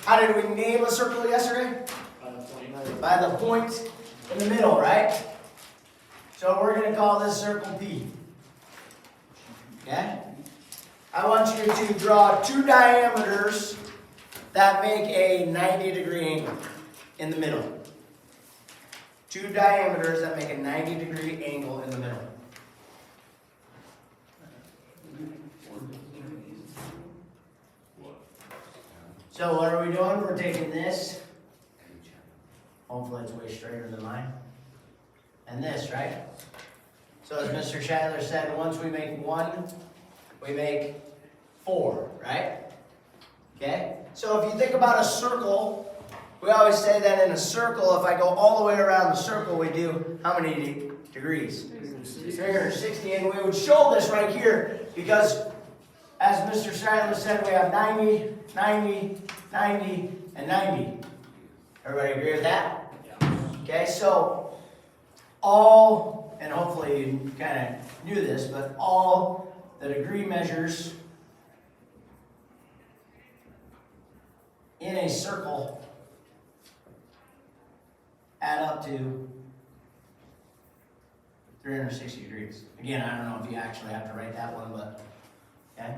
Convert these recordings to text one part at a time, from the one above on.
How did we name a circle yesterday? By the point in the middle, right? So we're going to call this circle P. Okay? I want you to draw two diameters that make a 90-degree angle in the middle. Two diameters that make a 90-degree angle in the middle. So what are we doing? We're taking this. Hopefully it's way straighter than mine. And this, right? So as Mr. Shadler said, once we make one, we make four, right? Okay? So if you think about a circle, we always say that in a circle, if I go all the way around the circle, we do how many degrees? 360. And we would show this right here because, as Mr. Shadler said, we have 90, 90, 90, and 90. Everybody agree with that? Okay, so all, and hopefully you kind of knew this, but all the degree measures in a circle add up to 360 degrees. Again, I don't know if you actually have to write that one, but okay.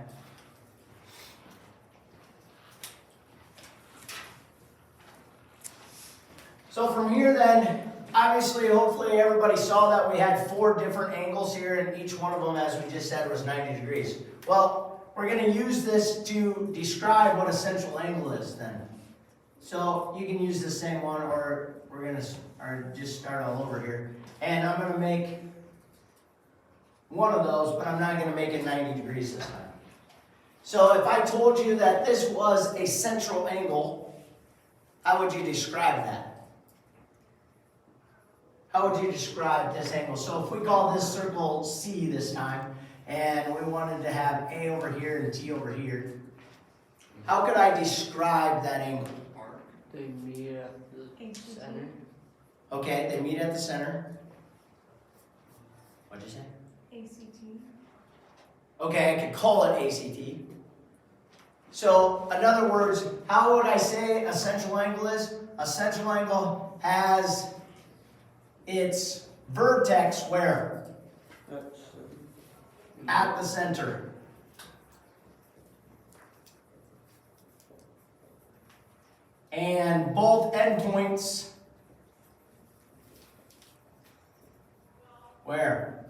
So from here then, obviously, hopefully everybody saw that we had four different angles here, and each one of them, as we just said, was 90 degrees. Well, we're going to use this to describe what a central angle is then. So you can use the same one, or we're going to just start all over here. And I'm going to make one of those, but I'm not going to make it 90 degrees this time. So if I told you that this was a central angle, how would you describe that? How would you describe this angle? So if we call this circle C this time, and we wanted to have A over here and T over here, how could I describe that angle? They meet at the center. Okay, they meet at the center. What'd you say? ACT. Okay, I could call it ACT. So, in other words, how would I say a central angle is? A central angle has its vertex where? At the center. And both endpoints where?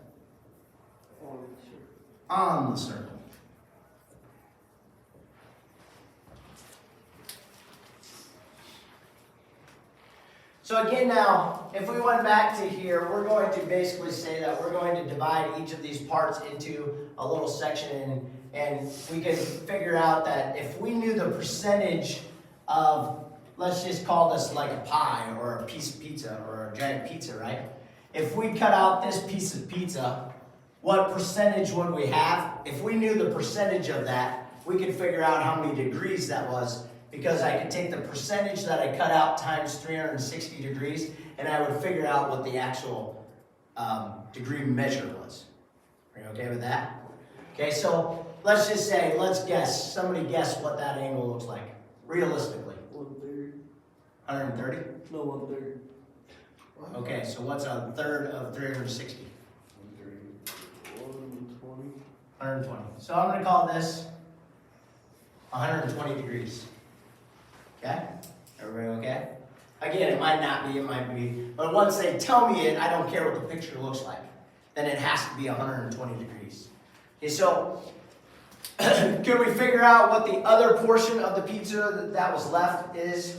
On the circle. So again now, if we went back to here, we're going to basically say that we're going to divide each of these parts into a little section, and we can figure out that if we knew the percentage of, let's just call this like a pie or a piece of pizza or a giant pizza, right? If we cut out this piece of pizza, what percentage would we have? If we knew the percentage of that, we could figure out how many degrees that was, because I could take the percentage that I cut out times 360 degrees, and I would figure out what the actual degree measure was. Are you okay with that? Okay, so let's just say, let's guess, somebody guess what that angle looks like, realistically. 1/3. 130? No, 1/3. Okay, so what's a third of 360? 120. 120. So I'm going to call this 120 degrees. Okay? Everybody okay? Again, it might not be, it might be. But once they tell me it, I don't care what the picture looks like. Then it has to be 120 degrees. Okay, so can we figure out what the other portion of the pizza that was left is?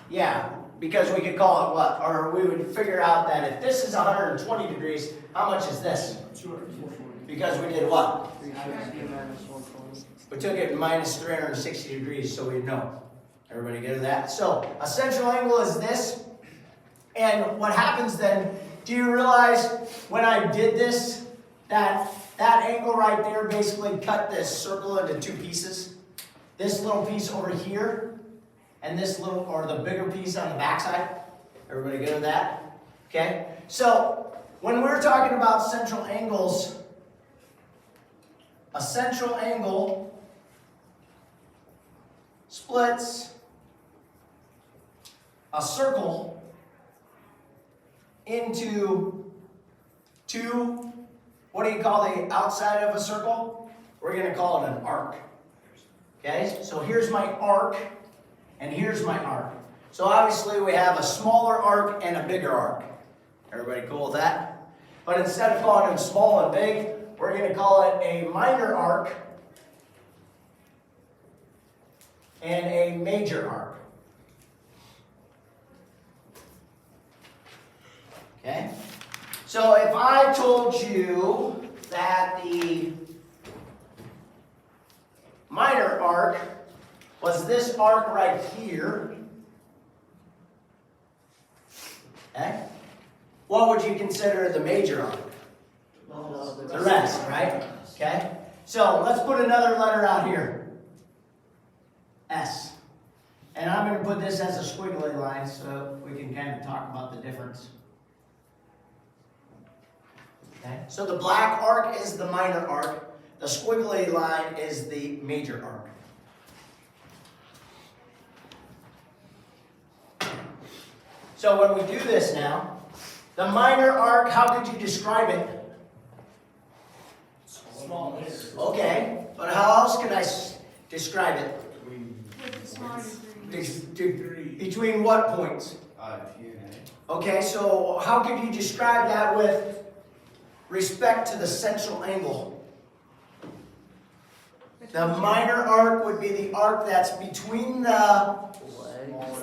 Yeah, because we could call it what? Or we would figure out that if this is 120 degrees, how much is this? 240. Because we did what? 360 minus 120. We took it minus 360 degrees, so we know. Everybody get that? So a central angle is this. And what happens then, do you realize when I did this, that angle right there basically cut this circle into two pieces? This little piece over here, and this little, or the bigger piece on the backside. Everybody good with that? Okay? So when we're talking about central angles, a central angle splits a circle into two, what do you call the outside of a circle? We're going to call it an arc. Okay, so here's my arc, and here's my arc. So obviously we have a smaller arc and a bigger arc. Everybody cool with that? But instead of calling them small and big, we're going to call it a minor arc and a major arc. Okay? So if I told you that the minor arc was this arc right here, okay? What would you consider the major arc? The rest, right? Okay? So let's put another letter out here. S. And I'm going to put this as a squiggly line so we can kind of talk about the difference. Okay? So the black arc is the minor arc. The squiggly line is the major arc. So when we do this now, the minor arc, how could you describe it? Small. Okay, but how else could I describe it? Between what points? Okay, so how could you describe that with respect to the central angle? The minor arc would be the arc that's between the...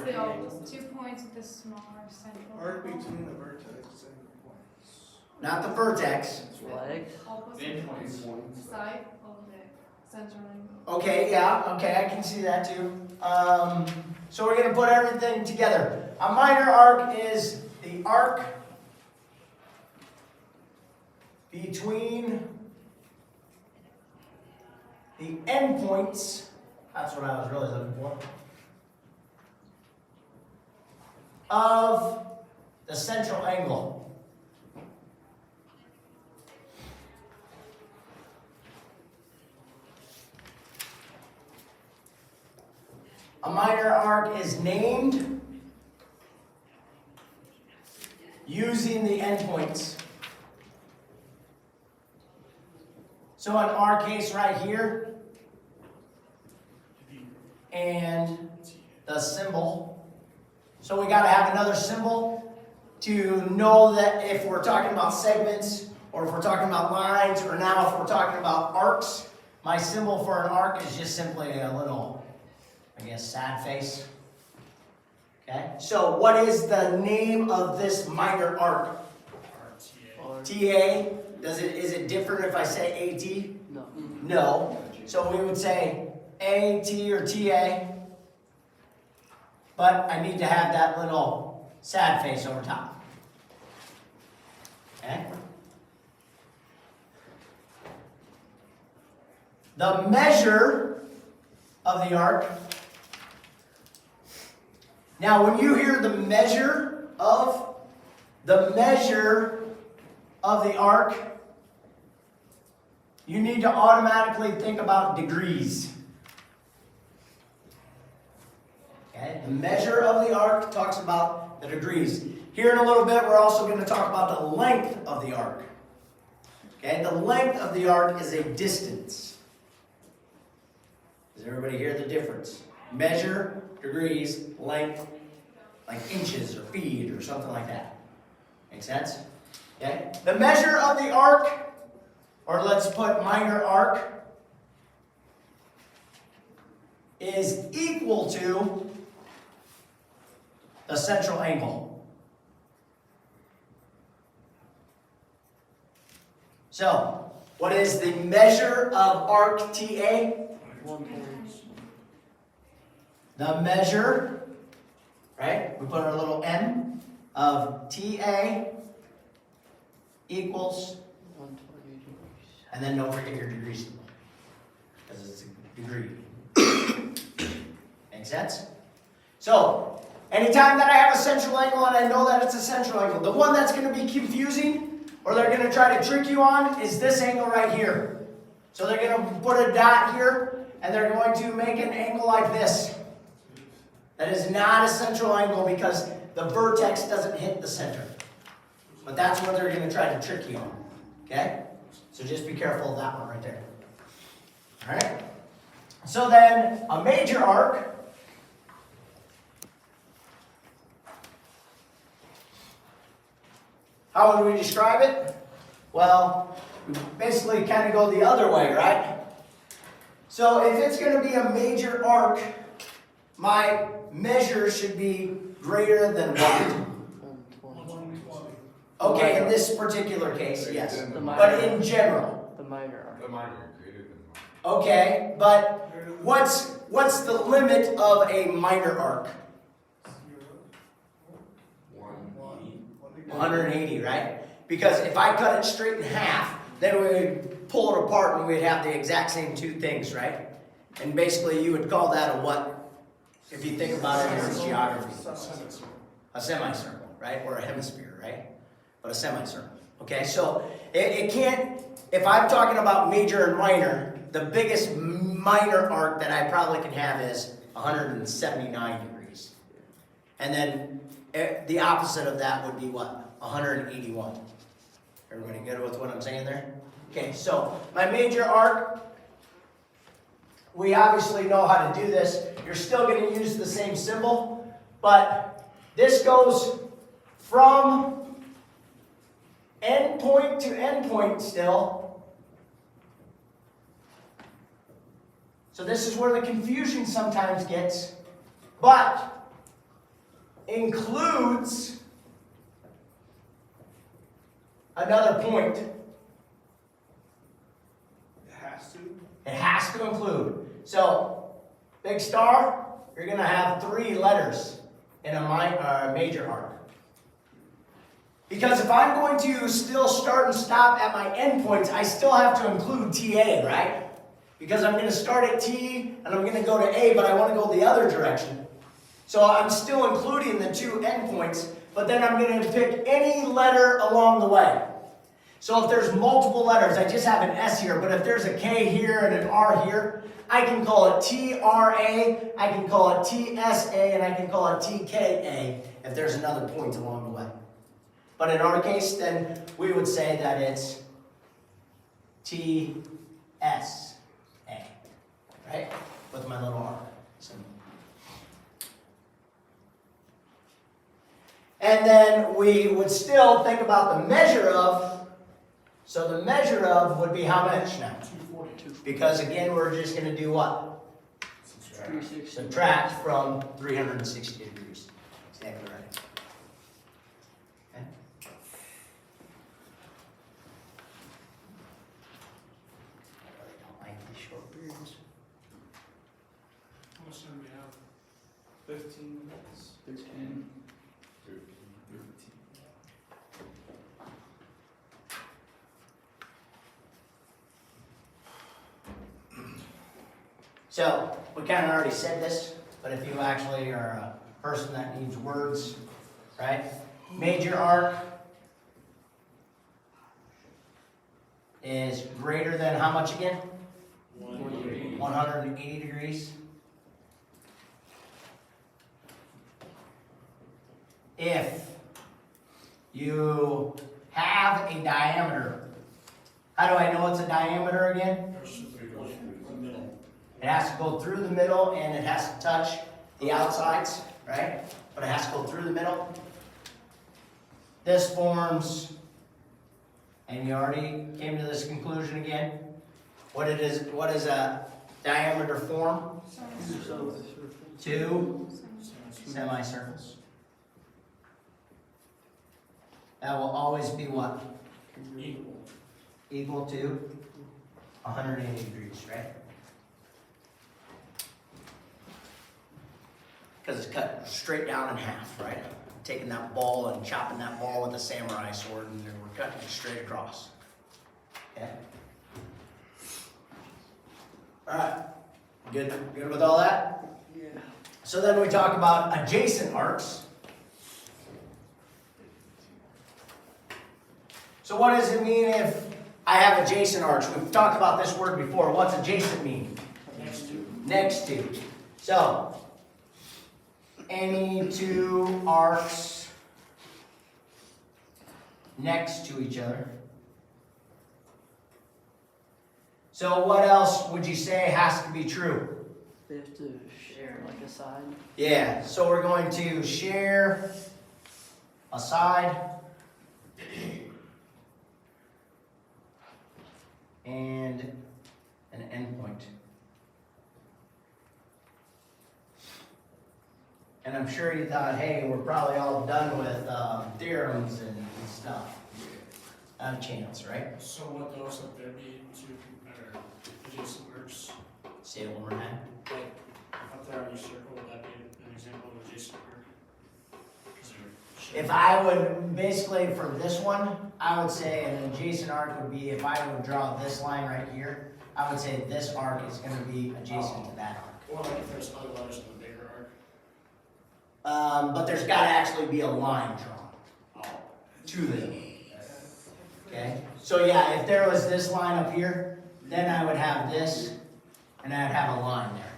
Legs. 2 points with the smaller central. Arc between the vertex and the points. Not the vertex. Legs. Side of the central angle. Okay, yeah, okay, I can see that too. So we're going to put everything together. A minor arc is the arc between the endpoints. That's what I was really looking for. Of the central angle. A minor arc is named using the endpoints. So in our case right here, and the symbol. So we got to have another symbol to know that if we're talking about segments, or if we're talking about lines, or now if we're talking about arcs, my symbol for an arc is just simply a little, I guess, sad face. Okay, so what is the name of this minor arc? TA. Is it different if I say AT? No. No. So we would say AT or TA. But I need to have that little sad face over top. Okay? The measure of the arc. Now, when you hear the measure of the arc, you need to automatically think about degrees. Okay? The measure of the arc talks about the degrees. Here in a little bit, we're also going to talk about the length of the arc. Okay? The length of the arc is a distance. Does everybody hear the difference? Measure, degrees, length, like inches or feet or something like that. Make sense? Okay? The measure of the arc, or let's put minor arc, is equal to the central angle. So, what is the measure of arc TA? 1 point. The measure, right? We put our little M of TA equals, 120 degrees. and then don't forget your degree symbol, because it's a degree. Make sense? So, anytime that I have a central angle and I know that it's a central angle, the one that's going to be confusing, or they're going to try to trick you on, is this angle right here. So they're going to put a dot here, and they're going to make an angle like this. That is not a central angle because the vertex doesn't hit the center. But that's what they're going to try to trick you on. Okay? So just be careful of that one right there. All right? So then, a major arc. How would we describe it? Well, we basically kind of go the other way, right? So if it's going to be a major arc, my measure should be greater than what? 120. Okay, in this particular case, yes. The minor. But in general. The minor arc. The minor greater than Okay, but what's the limit of a minor arc? 180, right? Because if I cut it straight in half, then we would pull it apart and we'd have the exact same two things, right? And basically you would call that a what? If you think about it in geography. A semicircle, right? Or a hemisphere, right? But a semicircle. Okay, so it can't, if I'm talking about major and minor, the biggest minor arc that I probably can have is 179 degrees. And then the opposite of that would be what? 181. Everybody good with what I'm saying there? Okay, so my major arc, we obviously know how to do this. You're still going to use the same symbol, but this goes from end point to end point still. So this is where the confusion sometimes gets, but includes another point. It has to. It has to include. So, big star, you're going to have 3 letters in a major arc. Because if I'm going to still start and stop at my endpoints, I still have to include TA, right? Because I'm going to start at T and I'm going to go to A, but I want to go the other direction. So I'm still including the 2 endpoints, but then I'm going to pick any letter along the way. So if there's multiple letters, I just have an S here, but if there's a K here and an R here, I can call it TRA, I can call it TSA, and I can call it TKA if there's another point along the way. But in our case, then we would say that it's TSA, right? With my little R symbol. And then we would still think about the measure of. So the measure of would be how much now? 240. Because again, we're just going to do what? 360. Subtract from 360 degrees. Exactly right. Okay. I really don't like these short periods. How much time do we have? 15 minutes. 13. 13. So, we kind of already said this, but if you actually are a person that needs words, right? Major arc is greater than how much again? 180 degrees. If you have a diameter, how do I know it's a diameter again? It has to go through the middle and it has to touch the outsides, right? But it has to go through the middle. This forms, and you already came to this conclusion again. What is a diameter form? So, 2 semicircles. That will always be what? Equal to 180 degrees, right? Because it's cut straight down in half, right? Taking that ball and chopping that ball with a samurai sword, and then we're cutting it straight across. Okay? All right. Good with all that? yeah. So then we talk about adjacent arcs. So what does it mean if I have adjacent arcs? We've talked about this word before. What's adjacent mean? Next to. next to. So, any two arcs next to each other. So what else would you say has to be true? They have to share like a side. Yeah, so we're going to share a side and an endpoint. And I'm sure you thought, hey, we're probably all done with theorems and stuff. Not a chance, right? So what those up there be two or adjacent arcs? Say it one more time. Like up there on your circle, would that be an example of adjacent arc? 'Cause they're If I would, basically for this one, I would say an adjacent arc would be, if I would draw this line right here, I would say this arc is gonna be adjacent to that arc. Or like if there's other letters in the bigger arc. But there's gotta actually be a line drawn Oh. to them. Okay, so yeah, if there was this line up here, then I would have this, and I'd have a line there.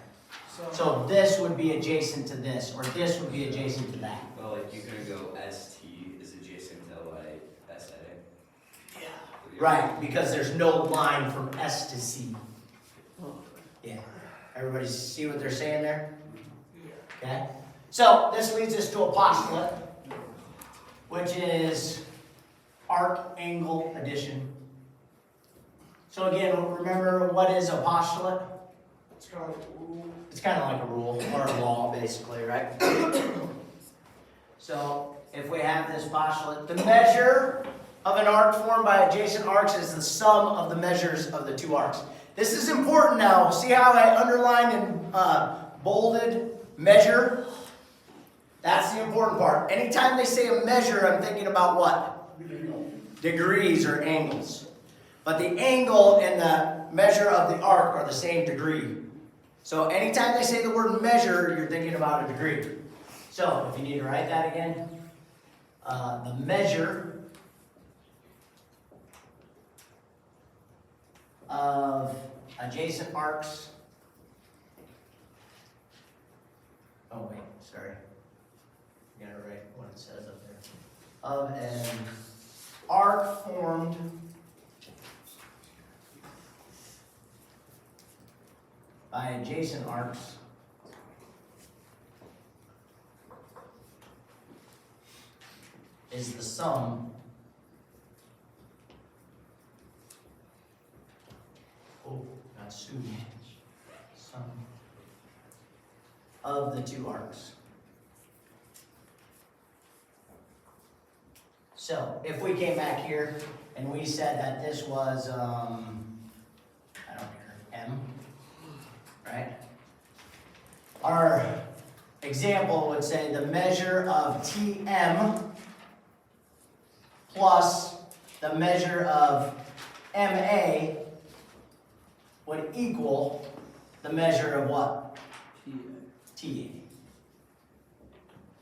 So this would be adjacent to this, or this would be adjacent to that. Well, like you couldn't go ST is adjacent to like SA. Yeah. Right, because there's no line from S to C. Oh, Yeah. Everybody see what they're saying there? Okay? So this leads us to a postulate, which is arc angle addition. So again, remember what is a postulate? It's kind of like, ooh. It's kind of like a rule or a law, basically, right? So if we have this postulate, the measure of an arc formed by adjacent arcs is the sum of the measures of the two arcs. This is important now. See how I underlined and bolded measure? That's the important part. Anytime they say a measure, I'm thinking about what? Degrees or angles. But the angle and the measure of the arc are the same degree. So anytime they say the word measure, you're thinking about a degree. So if you need to write that again, the measure of adjacent arcs. Oh wait, sorry. You gotta write what it says up there. Of an arc formed by adjacent arcs is the sum not sum of the two arcs. So if we came back here and we said that this was I don't care, M, right? Our example would say the measure of TM plus the measure of MA would equal the measure of what? TA.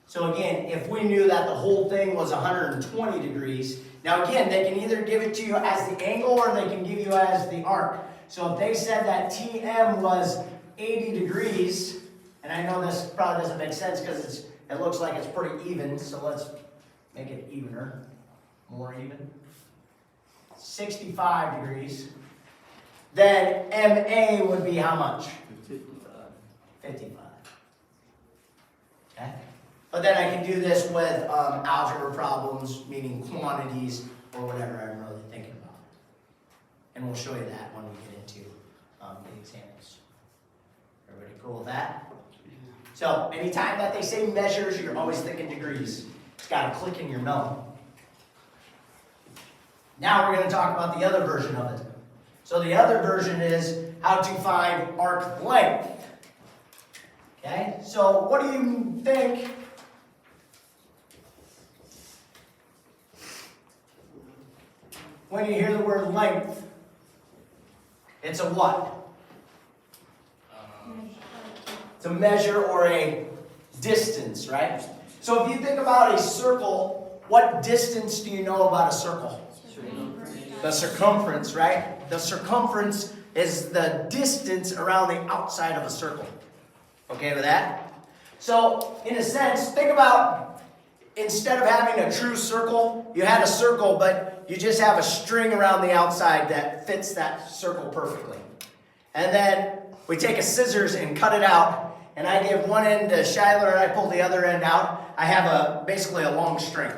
So again, if we knew that the whole thing was 120 degrees, now again, they can either give it to you as the angle or they can give you as the arc. So if they said that TM was 80 degrees, and I know this probably doesn't make sense because it looks like it's pretty even, so let's make it evener, more even. 65 degrees. Then MA would be how much? 55. Okay? But then I can do this with algebra problems, meaning quantities or whatever I'm really thinking about. And we'll show you that when we get into the examples. Everybody cool with that? So anytime that they say measures, you're always thinking degrees. It's got to click in your melon. Now we're going to talk about the other version of it. So the other version is how to find arc length. Okay, so what do you think? When you hear the word length, it's a what? It's a measure or a distance, right? So if you think about a circle, what distance do you know about a circle? The circumference, right? The circumference is the distance around the outside of a circle. Okay with that? So, in a sense, think about instead of having a true circle, you had a circle, but you just have a string around the outside that fits that circle perfectly. And then we take a scissors and cut it out, and I give one end to Shiler and I pull the other end out. I have basically a long string.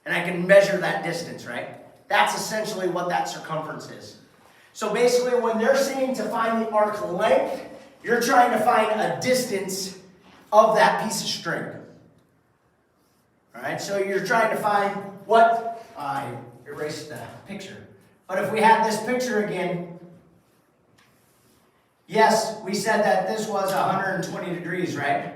And I can measure that distance, right? That's essentially what that circumference is. So basically, when they're saying to find the arc length, you're trying to find a distance of that piece of string. All right, so you're trying to find what, I erased the picture. But if we had this picture again, yes, we said that this was 120 degrees, right?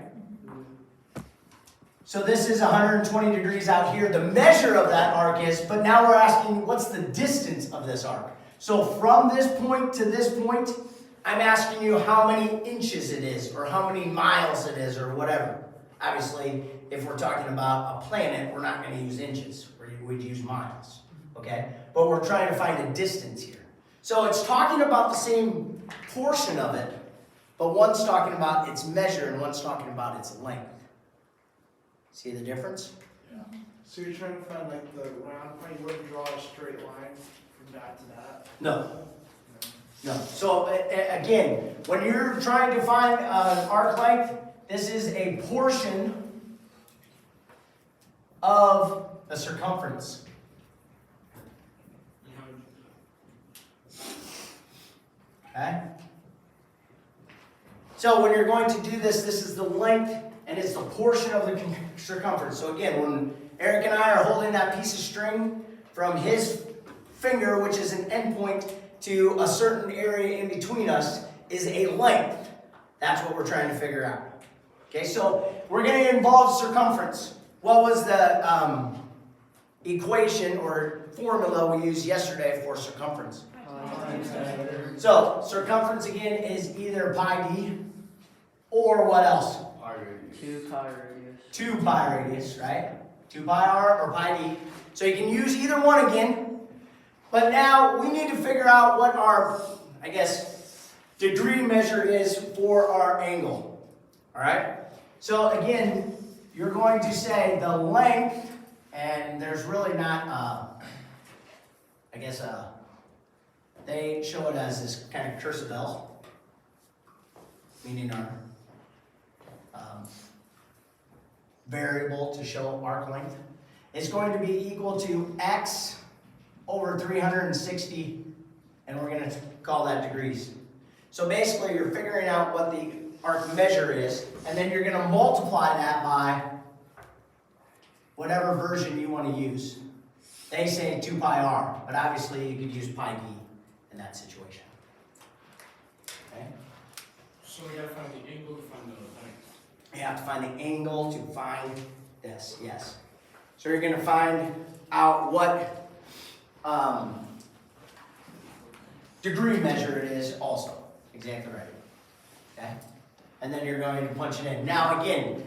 So this is 120 degrees out here. The measure of that arc is, but now we're asking what's the distance of this arc? So from this point to this point, I'm asking you how many inches it is, or how many miles it is, or whatever. Obviously, if we're talking about a planet, we're not going to use inches. We'd use miles, okay? But we're trying to find a distance here. So it's talking about the same portion of it, but one's talking about its measure and one's talking about its length. See the difference? Yeah. So you're trying to find like the round point, you wouldn't draw a straight line from that to that? No. No. So again, when you're trying to find an arc length, this is a portion of the circumference. Okay? So when you're going to do this, this is the length and it's the portion of the circumference. So again, when Eric and I are holding that piece of string from his finger, which is an endpoint, to a certain area in between us, is a length. That's what we're trying to figure out. Okay, so we're going to involve circumference. What was the equation or formula we used yesterday for circumference? So circumference again is either pi d or what else? Pi radius. 2 pi radius. 2 pi radius, right? 2 pi r or pi d. So you can use either one again. But now we need to figure out what our, I guess, degree measure is for our angle. All right? So again, you're going to say the length, and there's really not, I guess, they show it as this kind of cursive L, meaning our variable to show arc length. It's going to be equal to x over 360, and we're going to call that degrees. So basically, you're figuring out what the arc measure is, and then you're going to multiply that by whatever version you want to use. They say 2 pi r, but obviously you could use pi d in that situation. Okay? So we gotta find the angle to find the length. You have to find the angle to find this, yes. So you're going to find out what degree measure it is also. Exactly right. Okay? And then you're going to punch it in. Now again,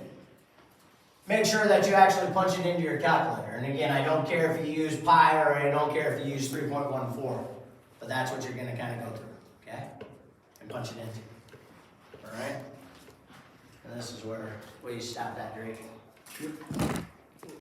make sure that you actually punch it into your calculator. And again, I don't care if you use pi or I don't care if you use 3.14. But that's what you're going to kind of go through. Okay? And punch it into. Alright? And this is where we stop that dragging.